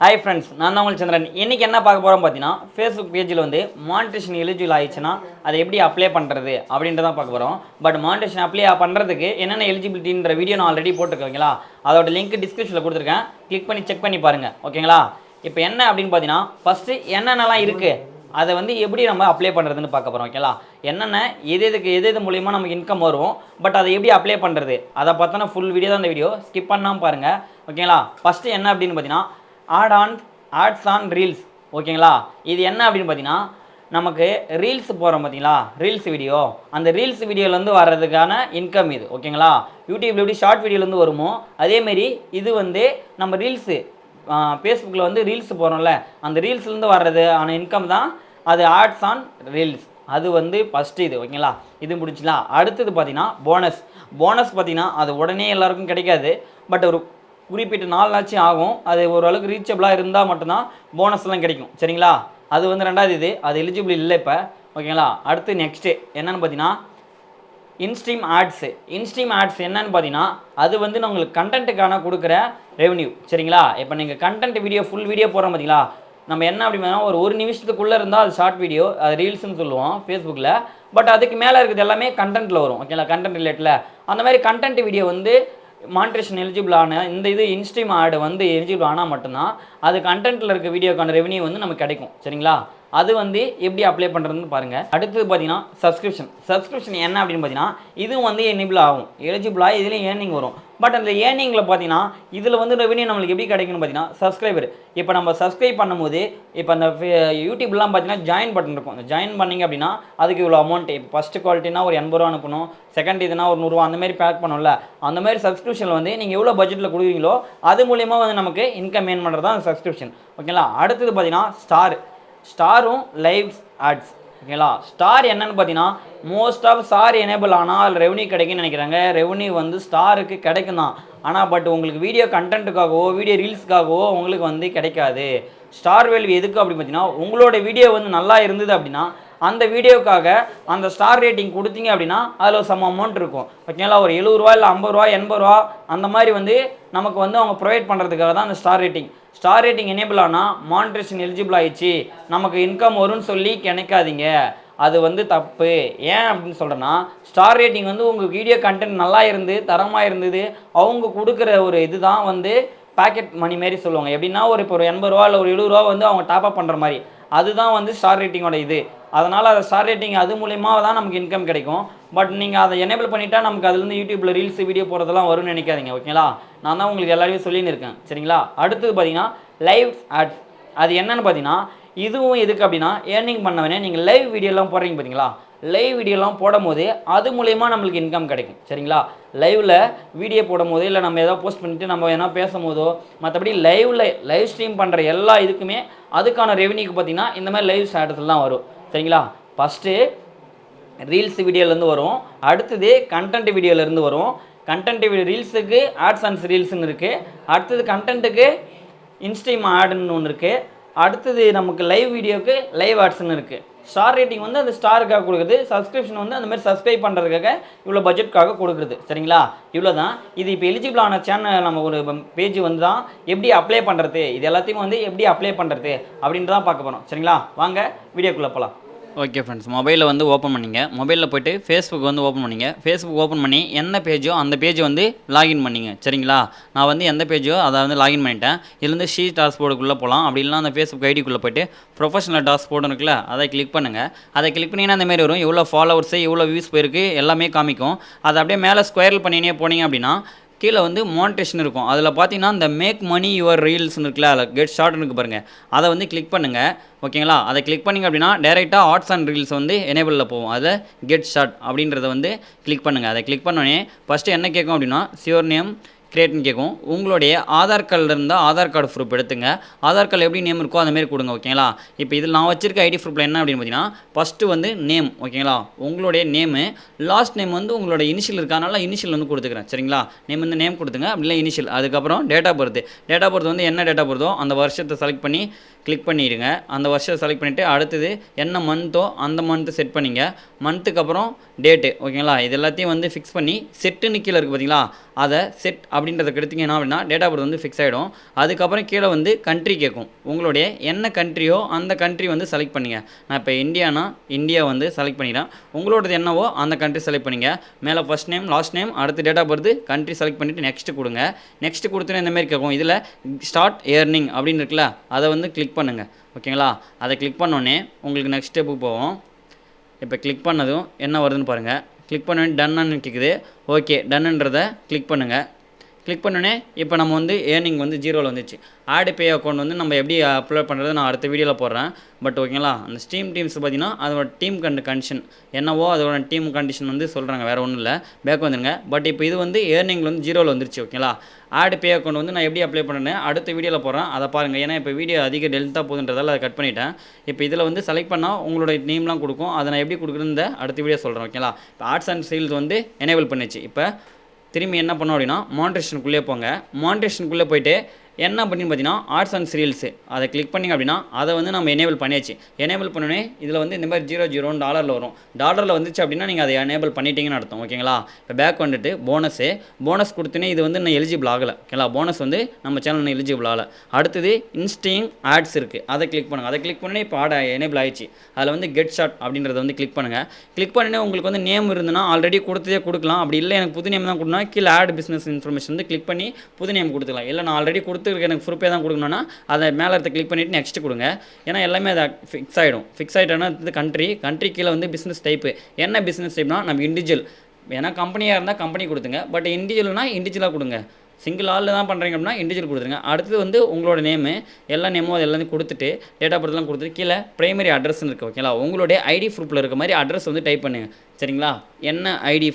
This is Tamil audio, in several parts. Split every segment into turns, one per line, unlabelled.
ஹாய் ஃப்ரெண்ட்ஸ், நான் தான் உங்கள் சந்திரன். இன்றைக்கி என்ன பார்க்க போகிறோம் பார்த்தீங்கன்னா, ஃபேஸ்புக் பேஜில் வந்து மானிட்டேஷன் எலிஜிபிள் ஆயிடுச்சுன்னா அதை எப்படி அப்ளை பண்ணுறது அப்படின்றத பார்க்க போகிறோம். பட் மானிட்டேஷன் அப்ளை பண்ணுறதுக்கு என்னென்ன எலிஜிபிலிட்டின்ற வீடியோ நான் ஆல்ரெடி போட்டிருக்கேங்களா, அதோட லிங்க் டிஸ்கிரிப்ஷனில் கொடுத்துருக்கேன். கிளிக் பண்ணி செக் பண்ணி பாருங்கள், ஓகேங்களா. இப்போ என்ன அப்படின்னு பார்த்தீங்கன்னா, ஃபஸ்ட்டு என்னென்னலாம் இருக்குது அதை வந்து எப்படி நம்ம அப்ளை பண்ணுறதுன்னு பார்க்க போகிறோம், ஓகேங்களா. என்னென்ன எது மூலிமா நமக்கு இன்கம் வரும், பட் அதை எப்படி அப்ளை பண்ணுறது அதை பார்த்தோன்னா ஃபுல் வீடியோ தான். இந்த வீடியோ ஸ்கிப் பண்ணாமல் பாருங்கள், ஓகேங்களா. ஃபஸ்ட்டு என்ன அப்படின்னு பார்த்தீங்கன்னா, ஆட்ஸ் ஆன் ரீல்ஸ், ஓகேங்களா. இது என்ன அப்படின்னு பார்த்தீங்கன்னா, நமக்கு ரீல்ஸ் போகிறோம் பார்த்தீங்களா, ரீல்ஸ் வீடியோ, அந்த ரீல்ஸ் வீடியோலேருந்து வர்றதுக்கான இன்கம் இது, ஓகேங்களா. யூடியூப்ல எப்படி ஷார்ட் வீடியோலேருந்து வருமோ அதேமாரி இது வந்து நம்ம ரீல்ஸு ஃபேஸ்புக்கில் வந்து ரீல்ஸ் போகிறோம்ல, அந்த ரீல்ஸ்லேருந்து வர்றதுக்கான இன்கம் தான் அது ஆட்ஸ் ஆன் ரீல்ஸ். அது வந்து ஃபஸ்ட்டு இது, ஓகேங்களா. இது முடிச்சுலாம். அடுத்தது பார்த்தீங்கன்னா போனஸ் பார்த்தீங்கன்னா அது உடனே எல்லாருக்கும் கிடைக்காது. பட் ஒரு குறிப்பிட்ட நாளாச்சும் ஆகும். அது ஓரளவுக்கு ரீச்சபிளாக இருந்தால் மட்டும்தான் போனஸ்லாம் கிடைக்கும், சரிங்களா. அது வந்து ரெண்டாவது இது, அது எலிஜிபிள் இல்லை இப்போ, ஓகேங்களா. அடுத்து நெக்ஸ்ட்டு என்னென்னு பார்த்தீங்கன்னா, இன்ஸ்ட்ரீம் ஆட்ஸ் என்னன்னு பார்த்தீங்கன்னா, அது வந்து நான் உங்களுக்கு கண்டென்ட்டுக்கான கொடுக்குற ரெவன்யூ, சரிங்களா. இப்போ நீங்கள் கண்டென்ட் வீடியோ ஃபுல் வீடியோ போகிறோம் பார்த்தீங்களா, நம்ம என்ன அப்படின்னா ஒரு நிமிஷத்துக்குள்ளே இருந்தால் அது ஷார்ட் வீடியோ, அது ரீல்ஸ்னு சொல்லுவோம் ஃபேஸ்புக்கில். பட் அதுக்கு மேலே இருக்கிறது எல்லாமே கண்டென்ட்டில் வரும், ஓகேங்களா. கண்டென்ட் ரிலேட்டில் அந்த மாதிரி கண்டென்ட் வீடியோ வந்து மானிட்டேஷன் எலிஜிபிள் ஆன இந்த இது இன்ஸ்ட்ரீம் ஆடு வந்து எலிஜிபிள் ஆனால் மட்டும்தான் அது கண்டென்ட்டில் இருக்க வீடியோக்கான ரெவன்யூ வந்து நமக்கு கிடைக்கும், சரிங்களா. அது வந்து எப்படி அப்ளை பண்ணுறதுன்னு பாருங்கள். அடுத்தது பார்த்தீங்கன்னா சப்ஸ்கிரிப்ஷன் என்ன அப்படின்னு பார்த்தீங்கன்னா, இதுவும் வந்து எனேபிள் ஆகும், எலிஜிபிளாக இதுலேயும் ஏர்னிங் வரும். பட் அந்த ஏர்னிங்கில் பார்த்தீங்கன்னா இதில் வந்து ரெவன்யூ நம்மளுக்கு எப்படி கிடைக்குன்னு பார்த்தீங்கன்னா, சப்ஸ்கிரைபர். இப்போ நம்ம சப்ஸ்கிரைப் பண்ணும்போது இப்போ அந்த யூடியூப்லாம் பார்த்தீங்கன்னா ஜாயின் பட்டன் இருக்கும். அந்த ஜாயின் பண்ணிங்க அப்படின்னா அதுக்கு இவ்வளோ அமௌண்ட். இப்போ ஃபஸ்ட்டு குவாலிட்டினா ஒரு 80 ரூபா அனுப்பணும், செகண்ட் இதுனா ஒரு 100 ரூபா, அந்த மாதிரி பேக் பண்ணோம்ல. அந்த மாதிரி சப்ஸ்கிரிப்ஷனில் வந்து நீங்கள் எவ்வளோ பட்ஜெட்டில் கொடுக்குறீங்களோ அது மூலியமாக வந்து நமக்கு இன்கம் ஏர்ன் பண்ணுறது தான் சப்ஸ்கிரிப்ஷன், ஓகேங்களா. அடுத்தது பார்த்தீங்கன்னா ஸ்டாரும் லைவ்ஸ் ஆட்ஸ், ஓகேங்களா. ஸ்டார் என்னன்னு பார்த்தீங்கன்னா, மோஸ்ட் ஆஃப் ஸ்டார் எனேபிள் ஆனால் ரெவன்யூ கிடைக்குன்னு நினைக்கிறாங்க. ரெவன்யூ வந்து ஸ்டாருக்கு கிடைக்கும் தான், ஆனால் பட் உங்களுக்கு வீடியோ கண்டென்ட்டுக்காகவோ வீடியோ ரீல்ஸுக்காகவோ உங்களுக்கு வந்து கிடைக்காது. ஸ்டார் வேல்யூ எதுக்கு அப்படின்னு பார்த்தீங்கன்னா, உங்களோட வீடியோ வந்து நல்லா இருந்தது அப்படின்னா அந்த வீடியோக்காக அந்த ஸ்டார் ரேட்டிங் கொடுத்தீங்க அப்படின்னா அதில் ஒரு சம் அமௌண்ட் இருக்கும், ஓகேங்களா. ஒரு 70 ரூபா இல்லை 50 ரூபா 80 ரூபா அந்த மாதிரி வந்து நமக்கு வந்து அவங்க ப்ரொவைட் பண்ணுறதுக்காக தான் அந்த ஸ்டார் ரேட்டிங் எனேபிள் ஆனால் மானிட்டேஷன் எலிஜிபிள் ஆகிடுச்சு நமக்கு இன்கம் வரும்னு சொல்லி கிடைக்காதீங்க. அது வந்து தப்பு. ஏன் அப்படின்னு சொல்கிறேன்னா, ஸ்டார் ரேட்டிங் வந்து உங்கள் வீடியோ கண்டென்ட் நல்லா இருந்து தரமாக இருந்தது அவங்க கொடுக்குற ஒரு இது தான் வந்து பேக்கெட் மணி மாரி சொல்லுவாங்க. எப்படின்னா இப்போ ஒரு 80 ரூபா இல்லை ஒரு 70 ரூபா வந்து அவங்க டாப்அப் பண்ணுற மாதிரி, அதுதான் வந்து ஸ்டார் ரேட்டிங்கோட இது. அதனால் அது ஸ்டார் ரேட்டிங் அது மூலிமா தான் நமக்கு இன்கம் கிடைக்கும். பட் நீங்கள் அதை எனேபிள் பண்ணிட்டா நமக்கு அதுலேருந்து யூடியூப்பில் ரீல்ஸ் வீடியோ போகிறதெல்லாம் வரும்னு நினைக்காதீங்க, ஓகேங்களா. நான் தான் உங்களுக்கு எல்லாரையும் சொல்லின்னு இருக்கேன், சரிங்களா. அடுத்தது பார்த்தீங்கன்னா லைவ் ஆட்ஸ். அது என்னென்னு பார்த்தீங்கன்னா, இதுவும் எதுக்கு அப்படின்னா, ஏர்னிங் பண்ணவனே நீங்கள் லைவ் வீடியோலாம் போடுறீங்க பார்த்தீங்களா, லைவ் வீடியோலாம் போடும் போது அது மூலயமா நம்மளுக்கு இன்கம் கிடைக்கும், சரிங்களா. லைவில் வீடியோ போடும் போது இல்லை நம்ம ஏதாவது போஸ்ட் பண்ணிவிட்டு நம்ம எதனா பேசும்போதோ மற்றபடி லைவ் ஸ்ட்ரீம் பண்ணுற எல்லா இதுக்குமே அதுக்கான ரெவன்யூக்கு பார்த்தீங்கன்னா இந்த மாதிரி லைவ் ஸ்டாட்டஸ்லாம் வரும், சரிங்களா. ஃபஸ்ட்டு ரீல்ஸ் வீடியோலேருந்து வரும், அடுத்தது கண்டென்ட் வீடியோலேருந்து வரும். கண்டென்ட் வீடியோ ரீல்ஸுக்கு ஆட்ஸ் அண்ட் ரீல்ஸுன்னு இருக்குது, அடுத்தது கண்டென்ட்டுக்கு இன்ஸ்ட்ரீம் ஆடுன்னு ஒன்று இருக்குது, அடுத்தது நமக்கு லைவ் வீடியோவுக்கு லைவ் ஆட்ஸ்ன்னு இருக்குது. ஸ்டார் ரேட்டிங் வந்து அந்த ஸ்டாருக்காக கொடுக்குறது, சப்ஸ்கிரிப்ஷன் வந்து அந்த மாதிரி சப்ஸ்கிரைப் பண்ணுறதுக்காக இவ்வளோ பட்ஜெட்காக கொடுக்குறது, சரிங்களா. இவ்வளோ தான் இது. இப்போ எலிஜிபிள் ஆன சேனல் நம்ம ஒரு பேஜ் வந்து தான் எப்படி அப்ளை பண்ணுறது, இது எல்லாத்தையும் வந்து எப்படி அப்ளை பண்ணுறது அப்படின்ட்டு தான் பார்க்க போகிறோம், சரிங்களா. வாங்க வீடியோக்குள்ளே போகலாம். ஓகே ஃப்ரெண்ட்ஸ், மொபைலில் வந்து ஓப்பன் பண்ணிங்க, மொபைலில் போய்ட்டு ஃபேஸ்புக் வந்து ஓப்பன் பண்ணிங்க. ஃபேஸ்புக் ஓப்பன் பண்ணி என்ன பேஜோ அந்த பேஜை வந்து லாகின் பண்ணிங்க, சரிங்களா. நான் வந்து எந்த பேஜோ அதை வந்து லாகின் பண்ணிட்டேன். இதுலேருந்து டாஸ்போர்டுக்குள்ளே போகலாம். அப்படி இல்லைனா அந்த ஃபேஸ்புக் ஐடிக்குள்ளே போய்ட்டு ப்ரொஃபஷனல் டாஸ்போர்டு இருக்குல்ல, அதை கிளிக் பண்ணுங்கள். அதை கிளிக் பண்ணிங்கன்னா அந்த மாதிரி வரும், எவ்வளோ ஃபாலோவர்ஸு எவ்வளோ வியூஸ் போயிருக்கு எல்லாமே காமிக்கும். அதை அப்படியே மேலே ஸ்கொயர் பண்ணினே போனீங்க அப்படின்னா கீழே வந்து மானிட்டேஷன் இருக்கும். அதில் பார்த்தீங்கன்னா இந்த மேக் மணி யுவர் ரீல்ஸ்னு இருக்குல்ல, அதில் கெட் ஷார்ட்னு இருக்குது பாருங்கள், அதை வந்து கிளிக் பண்ணுங்கள், ஓகேங்களா. அதை கிளிக் பண்ணிங்க அப்படின்னா டேரெக்டாக ஆட்ஸ் அண்ட் ரீல்ஸ் வந்து எனேபிளில் போகும். அதில் கெட் ஷார்ட் அப்படின்றத வந்து கிளிக் பண்ணுங்கள். அதை கிளிக் பண்ணோடனே ஃபஸ்ட்டு என்ன கேட்கும் அப்படின்னா, சியோர் நேம் கிரியேட்னு கேட்கும். உங்களுடைய ஆதார் கார்டில் இருந்தால் ஆதார் கார்டு ப்ரூஃப் எடுத்துங்க. ஆதார் கார்டில் எப்படி நேம் இருக்கோ அந்தமாரி கொடுங்க, ஓகேங்களா. இப்போ இதில் நான் வச்சிருக்க ஐடி ப்ரூஃபில் என்ன அப்படின்னு பார்த்தீங்கன்னா, ஃபஸ்ட்டு வந்து நேம், ஓகேங்களா. உங்களுடைய நேமு, லாஸ்ட் நேம் வந்து உங்களோட இனிஷியல் இருக்கனால இனிஷியல் வந்து கொடுத்துக்கிறேன், சரிங்களா. வந்து நேம் கொடுத்துங்க, அப்படிலாம் இனிஷியல். அதுக்கப்புறம் டேட் ஆஃப் பர்த் வந்து என்ன டேட் ஆஃப் பர்த்தோ அந்த வருஷத்தை செலக்ட் பண்ணி கிளிக் பண்ணிடுங்க. அந்த வருஷத்தை செலக்ட் பண்ணிவிட்டு அடுத்தது என்ன மந்த்தோ அந்த மந்த்து செட் பண்ணிங்க. மந்த்துக்கு அப்புறம் டேட்டு, ஓகேங்களா. இது எல்லாத்தையும் வந்து ஃபிக்ஸ் பண்ணி செட்டுன்னு கீழே இருக்குது பார்த்தீங்களா, அதை செட் அப்படின்றத கொடுத்தீங்க அப்படின்னா டேட்டா பர்த் வந்து ஃபிக்ஸ் ஆகிடும். அதுக்கப்புறம் கீழே வந்து கண்ட்ரி கேட்கும். உங்களுடைய என்ன கண்ட்ரியோ அந்த கண்ட்ரி வந்து செலக்ட் பண்ணிங்க. நான் இப்போ இந்தியானா இந்தியா வந்து செலக்ட் பண்ணிக்கிறேன். உங்களோடது என்னவோ அந்த கண்ட்ரி செலக்ட் பண்ணிங்க. மேலே ஃபஸ்ட் நேம் லாஸ்ட் நேம் அடுத்து டேட்டா பர்த் கண்ட்ரி செலக்ட் பண்ணிவிட்டு நெக்ஸ்ட் கொடுங்க. நெக்ஸ்ட் கொடுத்தோன்னே இந்த மாதிரி கேட்கும். இதில் ஸ்டார்ட் ஏர்னிங் அப்படின்னு இருக்குல்ல, அதை வந்து கிளிக் பண்ணுங்கள். ஓகேங்களா, அதை கிளிக் பண்ணோடனே உங்களுக்கு நெக்ஸ்ட் ஸ்டெப்புக்கு போவோம். இப்போ கிளிக் பண்ணதும் என்ன வருதுன்னு பாருங்கள். கிளிக் பண்ண டன்னு கேட்குது. ஓகே டன்னுன்றதை கிளிக் பண்ணுங்கள். கிளிக் பண்ணோன்னே இப்போ நம்ம வந்து ஏர்னிங் வந்து 0ல் வந்துச்சு. ஆட் பே அக்கௌண்ட் வந்து நம்ம எப்படி அப்லோட் பண்ணுறது நான் அடுத்த வீடியோவில் போடுறேன். பட் ஓகேங்களா, அந்த ஸ்ட்ரீம் டீம்ஸ் பார்த்தீங்கன்னா அதோட டீம் கண்டிஷன் என்னவோ அதோட டீம் கண்டிஷன் வந்து சொல்கிறாங்க, வேறு ஒன்றும் இல்லை. பேக் வந்துடுங்க. பட் இப்போ இது வந்து ஏர்னிங் வந்து 0ல் வந்துருச்சு. ஓகேங்களா, ஆட் பே அக்கௌண்ட் வந்து நான் எப்படி அப்ளை பண்ணுறேன்னு அடுத்த வீடியோவில் போடுறேன், அதை பாருங்கள். ஏன்னா இப்போ வீடியோ அதிக டெல்த்தாக போகுதுன்றதால அதை கட் பண்ணிவிட்டேன். இப்போ இதில் வந்து செலக்ட் பண்ணால் உங்களோட நேம்லாம் கொடுக்கும். அதை நான் எப்படி கொடுக்குறேன்னு அடுத்த வீடியோ சொல்கிறேன். ஓகேங்களா, இப்போ ஆர்ட்ஸ் அண்ட் சேல்ஸ் வந்து எனேபிள் பண்ணிச்சு. இப்போ திரும்பி என்ன பண்ணோம் அப்படின்னா மானிட்டைசேஷனுக்குள்ளே போங்க. மானிட்டைசேஷனுக்குள்ளே போயிட்டு என்ன அப்படின்னு பார்த்தீங்கன்னா ஆர்ட்ஸ் அண்ட் சீரியல்ஸு அதை கிளிக் பண்ணிங்க அப்படின்னா அதை வந்து நம்ம எனேபிள் பண்ணியாச்சு. எனேபிள் பண்ணோன்னே இதில் வந்து இந்த மாதிரி 00 டாலரில் வரும். டாலரில் வந்துச்சு அப்படின்னா நீங்கள் அதை எனேபிள் பண்ணிட்டீங்கன்னு அர்த்தம். ஓகேங்களா, இப்போ பேக் வந்துட்டு போனஸ் கொடுத்தோன்னே இது வந்து இன்னும் எலிஜிபிள் ஆகலை. ஓகேங்களா, போனஸ் வந்து நம்ம சேனல் எலிஜிபிள் ஆகலை. அடுத்தது இன்ஸ்டிங் ஆட்ஸ் இருக்குது, அதை கிளிக் பண்ணுங்கள். அதை கிளிக் பண்ணி இப்போ ஆட் எனேபிள் ஆயிடுச்சு. அதில் வந்து கெட் ஷாட் அப்படின்றத வந்து கிளிக் பண்ணுங்கள். கிளிக் பண்ணினே உங்களுக்கு வந்து நேம் இருந்துன்னா ஆல்ரெடி கொடுத்ததே கொடுக்கலாம். அப்படி இல்லை எனக்கு புது நேம் தான் கொடுக்கணும், கீழே ஆட் பிஸ்னஸ் இன்ஃபர்மேஷன் வந்து கிளிக் பண்ணி புது நேம் கொடுத்துக்கலாம். இல்லை நான் ஆல்ரெடி கொடுத்துருக்க எனக்கு ப்ரூஃபே தான் கொடுக்கணும்னா அதை மேலே இடத்த கிளிக் பண்ணிவிட்டு நெக்ஸ்ட் கொடுங்க. ஏன்னா எல்லாமே அதை ஃபிக்ஸ் ஆகிடும். ஃபிக்ஸ் ஆகிட்டோன்னா கண்ட்ரி கீழே வந்து பிஸ்னஸ் டைப்பு. என்ன பிஸ்னஸ் டைப்னா நம்ம இண்டிவிஜுவல். ஏன்னா கம்பெனியாக இருந்தால் கம்பெனி கொடுத்துங்க. பட் இண்டிவிஜுவல்னால் இண்டிவிஜுவலாக கொடுங்க. சிங்கிள் ஆளில் தான் பண்ணுறீங்க அப்படின்னா இண்டிவிஜுவல் கொடுத்துருங்க. அடுத்தது வந்து உங்களோட நேமு எல்லா நேமும் அது எல்லாத்தையும் கொடுத்துட்டு டேட்டா பர்த்லாம் கொடுத்துட்டு கீழே ப்ரைமரி அட்ரஸ்ன்னு இருக்குது. ஓகேங்களா, உங்களுடைய ஐடி ப்ரூஃபில் இருக்க மாதிரி அட்ரஸ் வந்து டைப் பண்ணுங்கள். சரிங்களா, என்ன ஐடி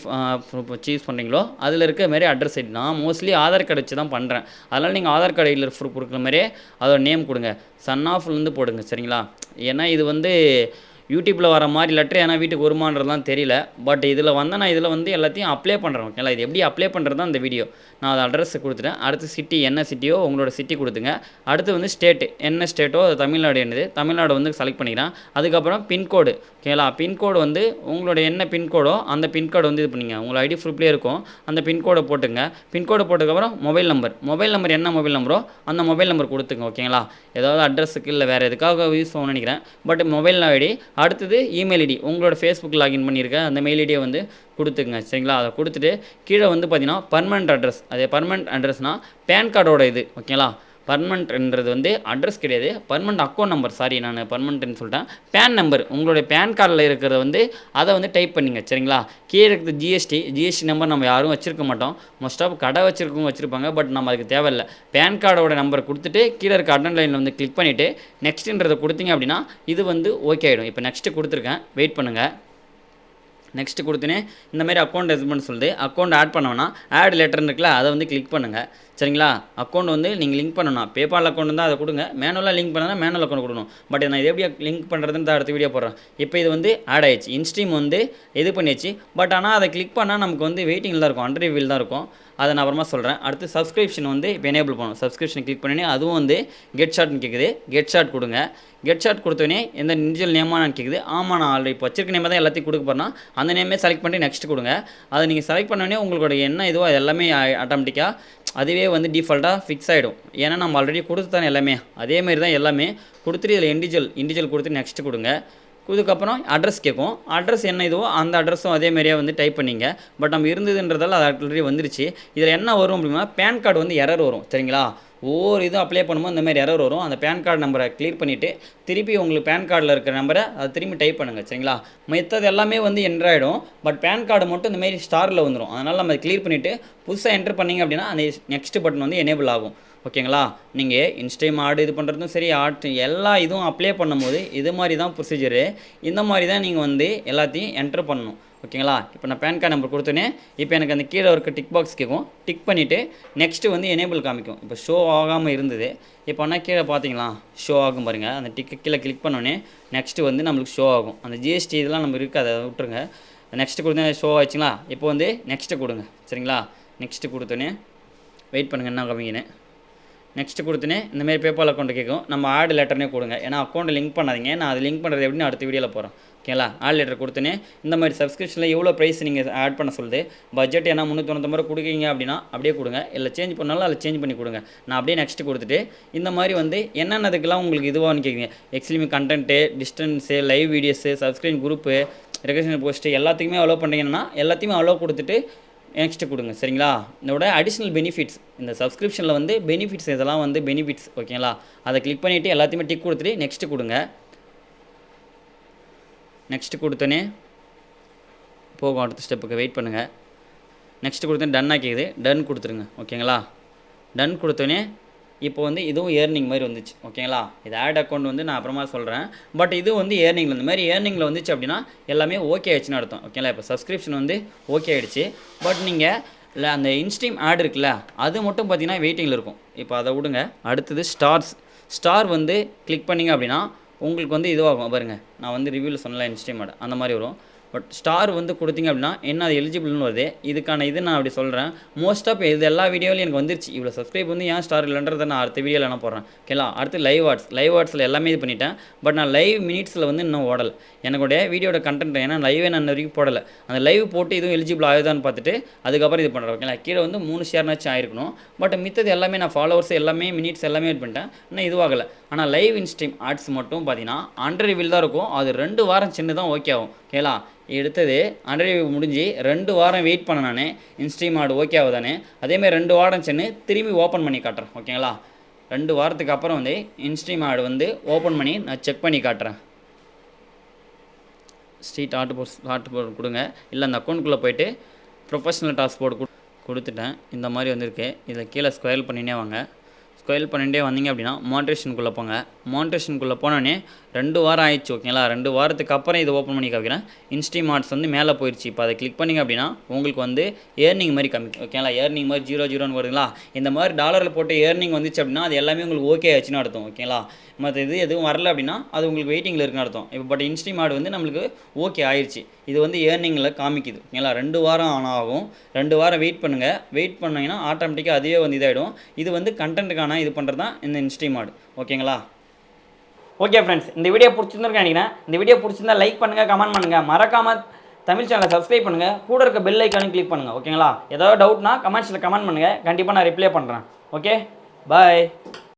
ப்ரூஃப் சூஸ் பண்ணுறீங்களோ அதில் இருக்க மாதிரி அட்ரஸ் ஐடி. நான் மோஸ்ட்லி ஆதார் கார்டு வச்சு தான் பண்ணுறேன். அதனால் நீங்கள் ஆதார் கார்டு ஐடியில் ப்ரூஃப் கொடுக்குற மாதிரியே அதோட நேம் கொடுங்க. சன் ஆஃப்லேருந்து போடுங்க. சரிங்களா, ஏன்னா இது வந்து யூடியூப்பில் வர மாதிரி லெட்டர் ஏன்னா வீட்டுக்கு வருமானதுலாம் தெரியல. பட் இதில் நான் இதில் வந்து எல்லாத்தையும் அப்ளை பண்ணுறேன். ஓகேங்களா, இது எப்படி அப்ளை பண்ணுறது தான் இந்த வீடியோ. நான் அதை அட்ரஸ் கொடுத்துட்டேன். அடுத்து சிட்டி என்ன சிட்டியோ உங்களோட சிட்டி கொடுத்துங்க. அடுத்து வந்து ஸ்டேட்டு என்ன ஸ்டேட்டோ அது தமிழ்நாடு என்னது தமிழ்நாடு வந்து செலக்ட் பண்ணிக்கிறேன். அதுக்கப்புறம் பின்கோடு. ஓகேங்களா, பின்கோடு வந்து உங்களோட என்ன பின்கோடோ அந்த பின்கோடு வந்து இது பண்ணிங்க. உங்களோட ஐடி ப்ரூஃப்லேயே இருக்கும், அந்த பின்கோடை போட்டுங்க. பின்கோடை போட்டதுக்கப்புறம் மொபைல் நம்பர் என்ன மொபைல் நம்பரோ அந்த மொபைல் நம்பர் கொடுத்துங்க. ஓகேங்களா, ஏதாவது அட்ரஸுக்கு இல்லை வேறு எதுக்காக யூஸ் பண்ணணும்னு நினைக்கிறேன். பட் மொபைல் ஐடி அடுத்தது இமெயில் ஐடி உங்களோட ஃபேஸ்புக் லாகின் பண்ணியிருக்கேன் அந்த மெயில் ஐடியை வந்து கொடுத்துங்க. சரிங்களா, அதை கொடுத்துட்டு கீழே வந்து பார்த்தீங்கன்னா பர்மனெண்ட் அட்ரஸ். அதே பர்மனெண்ட் அட்ரஸ்னால் பேன் கார்டோட இது. ஓகேங்களா, பர்மனெண்ட்ன்றது வந்து அட்ரஸ் கிடையாது, பர்மனெண்ட் அக்கௌண்ட் நம்பர். சாரி நான் பர்மனெண்ட்னு சொல்லிட்டேன். பேன் நம்பர் உங்களுடைய பேன் கார்டில் இருக்கிறத வந்து அதை வந்து டைப் பண்ணிங்க. சரிங்களா, கீழே இருக்கிறது ஜிஎஸ்டி நம்பர் நம்ம யாரும் வச்சுருக்க மாட்டோம். மோஸ்ட் ஆஃப் கடை வச்சுருக்கவங்க வச்சுருப்பாங்க. பட் நம்ம அதுக்கு தேவையில்லை. பேன் கார்டோட நம்பர் கொடுத்துட்டு கீழே இருக்க அட்டன் லைனில் வந்து கிளிக் பண்ணிவிட்டு நெக்ஸ்ட்டுன்றதை கொடுத்தீங்க அப்படின்னா இது வந்து ஓகே ஆகிடும். இப்போ நெக்ஸ்ட்டு கொடுத்துருக்கேன், வெயிட் பண்ணுங்கள். நெக்ஸ்ட்டு கொடுத்துனே இந்தமாரி அக்கௌண்ட் இது பண்ண சொல்லுது. அக்கௌண்ட் ஆட் பண்ணோன்னா ஆட் லெட்டர்னு இருக்குல்ல அதை வந்து கிளிக் பண்ணுங்கள். சரிங்களா, அக்கௌண்ட் வந்து நீங்கள் லிங்க் பண்ணணும். பேபால் அக்கௌண்ட் தான் அதை கொடுங்க. மேனுவலாக லிங்க் பண்ணால் மேனுவல் அக்கௌண்ட் கொடுக்கணும். பட் நான் இது எப்படி லிங்க் பண்ணுறதுன்னு தான் அடுத்த வீடியோ போடுறேன். இப்போ இது வந்து ஆட் ஆயிடுச்சு. இன்ஸ்ட்ரீம் வந்து இது பண்ணிடுச்சு. பட் ஆனால் அதை கிளிக் பண்ணால் நமக்கு வந்து வெயிட்டிங்கில் தான் இருக்கும், அண்டர் ரிவ்யூவில் தான் இருக்கும். அதை நான் அப்புறமா சொல்கிறேன். அடுத்து சப்ஸ்கிரிப்ஷன் வந்து இப்போ எனேபிள் பண்ணணும். சப்ஸ்கிரிப்ஷன் கிளிக் பண்ணி அதுவும் வந்து கெட் ஷாட்னு கேட்குது. கெட் ஷாட் கொடுங்க. கெட் ஷாட் கொடுத்தோடனே எந்த இண்டிவிஜுவல் நேமாக நான் கேட்குது. ஆமாம், நான் ஆல்ரெடி இப்போ வச்சிருக்க நேமாக தான் எல்லாத்தையும் கொடுக்க போகிறேன்னா அந்த நேமே செலக்ட் பண்ணி நெக்ஸ்ட் கொடுங்க. அதை நீங்கள் செலக்ட் பண்ணோடனே உங்களோட என்ன இதுவோ அது எல்லாமே ஆட்டோமேட்டிக்காக அதுவே வந்து டிஃபால்ட்டாக ஃபிக்ஸ் ஆகிடும். ஏன்னா நம்ம ஆல்ரெடி கொடுத்து தானே எல்லாமே அதேமாரி தான் எல்லாமே கொடுத்துட்டு இதில் இண்டிவிஜுவல் கொடுத்து நெக்ஸ்ட் கொடுங்க. இதுக்கப்புறம் அட்ரஸ் கேட்கும். அட்ரஸ் என்ன இதுவோ அந்த அட்ரஸும் அதேமாரியே வந்து டைப் பண்ணிங்க. பட் நம்ம இருந்ததுன்றதால அது ஆல்ரெடி வந்துருச்சு. இதில் என்ன வரும் அப்படின்னா பேன் கார்டு வந்து எரர் வரும். சரிங்களா, ஒவ்வொரு இதுவும் அப்ளை பண்ணும்போது இந்தமாதிரி எரர் வரும். அந்த பேன் கார்டு நம்பரை கிளியர் பண்ணிவிட்டு திருப்பி உங்களுக்கு பேன் கார்டில் இருக்கிற நம்பரை அதை திரும்பி டைப் பண்ணுங்கள். சரிங்களா, மற்றது எல்லாமே வந்து என்ட்ரு ஆகிடும். பட் பேன் கார்டு மட்டும் இந்தமாரி ஸ்டாரில் வந்துடும். அதனால் நம்ம அதை கிளியர் பண்ணிவிட்டு புதுசாக என்ட்ரு பண்ணிங்க அப்படின்னா அந்த நெக்ஸ்ட் பட்டன் வந்து எனேபிள் ஆகும். ஓகேங்களா, நீங்கள் இன்ஸ்டைம் ஆடு இது பண்ணுறதும் சரி எல்லா இதுவும் அப்ளை பண்ணும்போது இது மாதிரி தான் ப்ரொசீஜரு. இந்த மாதிரி தான் நீங்கள் வந்து எல்லாத்தையும் என்ட்ரு பண்ணணும். ஓகேங்களா, இப்போ நான் பேன் கார்டு நம்பர் கொடுத்தோன்னே இப்போ எனக்கு அந்த கீழே இருக்க டிக் பாக்ஸ் கேட்கும். டிக் பண்ணிவிட்டு நெக்ஸ்ட்டு வந்து எனேபிள் காமிக்கும். இப்போ ஷோ ஆகாமல் இருந்தது. இப்போ ஆனால் கீழே பார்த்தீங்களா ஷோ ஆகும் பாருங்கள். அந்த டிக்கு கீழே கிளிக் பண்ணோன்னே நெக்ஸ்ட்டு வந்து நம்மளுக்கு ஷோ ஆகும். அந்த ஜிஎஸ்டி இதெல்லாம் நம்ம இருக்குது, அதை விட்டுருங்க. நெக்ஸ்ட்டு கொடுத்தா ஷோ ஆச்சுங்களா. இப்போ வந்து நெக்ஸ்ட்டு கொடுங்க. சரிங்களா, நெக்ஸ்ட்டு கொடுத்தோன்னே வெயிட் பண்ணுங்கள் என்ன காமிங்கன்னு. நெக்ஸ்ட் கொடுத்துனே இந்தமாரி பேபால் அக்கௌண்ட் கேட்கும். நம்ம ஆட் லெட்டர்னே கொடுங்க. ஏன்னா அக்கௌண்ட் லிங்க் பண்ணாதீங்க. நான் அது லிங்க் பண்ணுறது எப்படின்னு அடுத்த வீடியோவில் போகிறேன். ஓகேங்களா? ஆட் லெட்டர் கொடுத்துனே இந்த மாதிரி சப்ஸ்கிரிப்ஷனில் எவ்வளோ ப்ரைஸ் நீங்கள் ஆட் பண்ண சொல்லுது. பட்ஜெட் ஏன்னா 399 ரூபா கொடுக்குறீங்க அப்படின்னா அப்படியே கொடுங்க. இல்லை சேஞ்ச் பண்ணாலும் அதில் சேஞ்ச் பண்ணி கொடுங்க. நான் அப்படியே நெக்ஸ்ட் கொடுத்துட்டு இந்த மாதிரி வந்து என்னென்னதுக்கெல்லாம் உங்களுக்கு இதுவான்னு கேட்குங்க. Extreme content, distance, live videos, subscribe group, reaction post எல்லாத்துக்குமே அலோவ் பண்ணுறீங்கன்னா எல்லாத்தையுமே அலோவ் கொடுத்துட்டு நெக்ஸ்ட்டு கொடுங்க. சரிங்களா? இதோட அடிஷ்னல் பெனிஃபிட்ஸ் இந்த சப்ஸ்கிரிப்ஷனில் வந்து பெனிஃபிட்ஸ் இதெல்லாம் வந்து பெனிஃபிட்ஸ். ஓகேங்களா? அதை கிளிக் பண்ணிவிட்டு எல்லாத்தையுமே டிக் கொடுத்துட்டு நெக்ஸ்ட்டு கொடுங்க. நெக்ஸ்ட்டு கொடுத்தோன்னே போகும் அடுத்த ஸ்டெப்புக்கு. வெயிட் பண்ணுங்கள். நெக்ஸ்ட்டு கொடுத்தோன்னே டன் ஆக்கிக்குது. டன் கொடுத்துருங்க. ஓகேங்களா? டன் கொடுத்தோன்னே இப்போ வந்து இதுவும் ஏர்னிங் மாதிரி வந்துச்சு. ஓகேங்களா? இது ஆட் அக்கௌண்ட் வந்து நான் அப்புறமா சொல்கிறேன். பட் இது வந்து ஏர்னிங்கில் இந்த மாதிரி ஏர்னிங்கில் வந்துச்சு அப்படின்னா எல்லாமே ஓகே ஆயிடுச்சுன்னு அர்த்தம். ஓகேங்களா? இப்போ சப்ஸ்கிரிப்ஷன் வந்து ஓகே ஆகிடுச்சு. பட் நீங்கள் இல்லை அந்த இன்ஸ்ட்ரீம் ஆட் இருக்குல்ல அது மட்டும் பார்த்தீங்கன்னா வெயிட்டிங்கில் இருக்கும். இப்போ அதை விடுங்க. அடுத்தது ஸ்டார் வந்து கிளிக் பண்ணிங்க அப்படின்னா உங்களுக்கு வந்து இதுவாகும் பாருங்கள். நான் வந்து ரிவ்யூவில் சொன்னல இன்ஸ்ட்ரீம் ஆட் அந்த மாதிரி வரும். பட் ஸ்டார் வந்து கொடுத்தீங்க அப்படின்னா என்ன அது எலிஜிபிள்னு வருது. இதுக்கான இது நான் அப்படி சொல்கிறேன். மோஸ்ட் ஆஃப் இது எல்லா வீடியோவிலும் எனக்கு வந்துருச்சு. இவ்வளோ சப்ஸ்கிரைப் வந்து ஏன் ஸ்டார் இல்லைன்றதை நான் அடுத்த வீடியோவில் என்ன போடுறேன். ஓகேங்களா? அடுத்து லைவ் ஆட்ஸில் எல்லாமே இது பண்ணிட்டேன். பட் நான் லைவ் மினிட்ஸில் வந்து இன்னும் ஓடலை. என்னோட வீடியோட கண்டென்ட் ஏன்னா லைவே நான் இன்ன வரைக்கும் போடலை. அந்த லைவ் போட்டு இதுவும் எலிஜிபிள் ஆகுதான்னு பார்த்துட்டு அதுக்கப்புறம் இது பண்ணுறேன். ஓகேங்களா? கீழே வந்து 3 ஷேர்னாச்சும் ஆயிருக்கணும். பட் மித்தது எல்லாமே நான் ஃபாலோவர்ஸ் எல்லாமே மினிட்ஸ் எல்லாமே இது பண்ணிட்டேன். இன்னும் இதுவாகலை. ஆனால் லைவ் இன்ஸ்ட்ரீம் ஆட்ஸ் மட்டும் பார்த்தீங்கன்னா அண்டர் ரிவ்யூல் தான் இருக்கும். அது 2 வாரம் சின்ன தான் ஓகே ஆகும். ஓகேங்களா? எடுத்தது அண்டர் ரிவ்யூ முடிஞ்சு 2 வாரம் வெயிட் பண்ண நான் இன்ஸ்ட்ரீம் ஆட் ஓகே ஆகுதானே அதேமாதிரி 2 வாரம் சென்று திரும்பி ஓப்பன் பண்ணி காட்டுறேன். ஓகேங்களா? 2 வாரத்துக்கு அப்புறம் வந்து இன்ஸ்ட்ரீம் ஆட் வந்து ஓப்பன் பண்ணி நான் செக் பண்ணி காட்டுறேன். ஸ்ட்ரீட் ஆட் போர்ட் கொடுங்க. இல்லை அந்த அக்கௌண்ட்டுக்குள்ளே போய்ட்டு ப்ரொஃபஷனல் டாஸ்க் போர்டு கொடுத்துட்டேன். இந்த மாதிரி வந்திருக்கு. இதை கீழே ஸ்க்ரோல் பண்ணினே வாங்க. ஸ்க்ரோல் பண்ணிகிட்டே வந்தீங்க அப்படின்னா மானிட்டைசேஷனுக்குள்ளே போங்க. மானிட்டைசேஷனுக்குள்ளே போனோடனே 2 வாரம் ஆயிடுச்சு. ஓகேங்களா? 2 வாரத்துக்கு அப்புறம் இது ஓப்பன் பண்ணி காமிக்கிறேன். இன்ஸ்ட்ரீம் ஆட்ஸ் வந்து மேலே போயிடுச்சு. இப்போ அதை கிளிக் பண்ணிங்க அப்படின்னா உங்களுக்கு வந்து ஏர்னிங் மாதிரி காமிக்கும். ஓகேங்களா? ஏர்னிங் மாதிரி 0 வருதுங்களா? இந்த மாதிரி டாலரில் போட்டு ஏர்னிங் வந்துச்சு அப்படின்னா அது எல்லாமே உங்களுக்கு ஓகே ஆச்சுன்னு அர்த்தம். ஓகேங்களா? மற்ற இது எதுவும் வரல அப்படின்னா அது உங்களுக்கு வெயிட்டிங்கில் இருக்குன்னு அர்த்தம். இப்போ பட் இன்ஸ்ட்ரீம் ஆட் வந்து நம்மளுக்கு ஓகே ஆயிடுச்சு. இது வந்து ஏர்னிங்கில் காமிக்குது. ஓகேங்களா? 2 வாரம் ஆகும். 2 வாரம் வெயிட் பண்ணுங்கள். வெயிட் பண்ணிங்கன்னா ஆட்டோமேட்டிக்காக அதுவே வந்து இதாகிடும். இது வந்து கண்டென்ட்டுக்கான இது பண்ணுறது தான் இந்த இன்ஸ்ட்ரீம் ஆட். ஓகேங்களா? ஓகே ஃப்ரெண்ட்ஸ், இந்த வீடியோ பிடிச்சிருந்துருக்கு நினைக்கிறேன். இந்த வீடியோ பிடிச்சிருந்தா லைக் பண்ணுங்கள், கமெண்ட் பண்ணுங்கள். மறக்காமல் தமிழ் சேனலை சப்ஸ்கிரைப் பண்ணுங்கள். கூட இருக்க பெல் ஐக்கானும் கிளிக் பண்ணுங்கள். ஓகேங்களா? ஏதாவது டவுட்னா கமெண்ட்ஸில் கமெண்ட் பண்ணுங்கள். கண்டிப்பாக நான் ரிப்ளை பண்ணுறேன். ஓகே, பாய்.